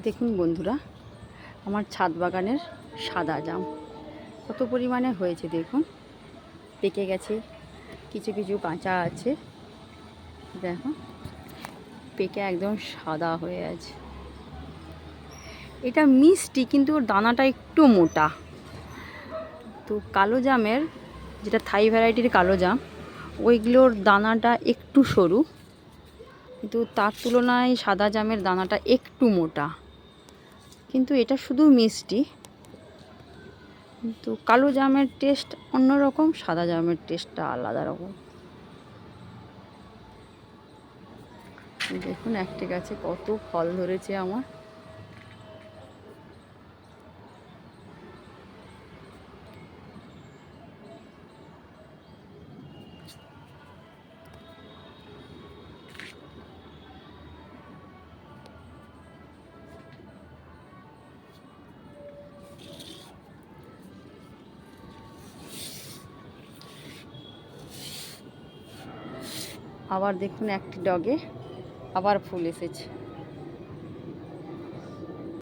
দেখুন বন্ধুরা, আমার ছাদ বাগানের সাদা জাম কত পরিমাণে হয়েছে দেখুন। পেকে গেছে, কিছু কিছু কাঁচা আছে, দেখো পেকে একদম সাদা হয়ে আছে। এটা মিষ্টি কিন্তু ওর দানাটা একটু মোটা। তো কালো জামের, যেটা থাই ভ্যারাইটির কালো জাম, ওইগুলোর দানাটা একটু সরু, কিন্তু তার তুলনায় সাদা জামের দানাটা একটু মোটা। কিন্তু এটা শুধু মিষ্টি, কিন্তু কালো জামের টেস্ট অন্যরকম, সাদা জামের টেস্টটা আলাদা রকম। দেখুন একটা গাছে কত ফল ধরেছে আমার। আবার দেখুন একটি ডগে আবার ফুল এসেছে।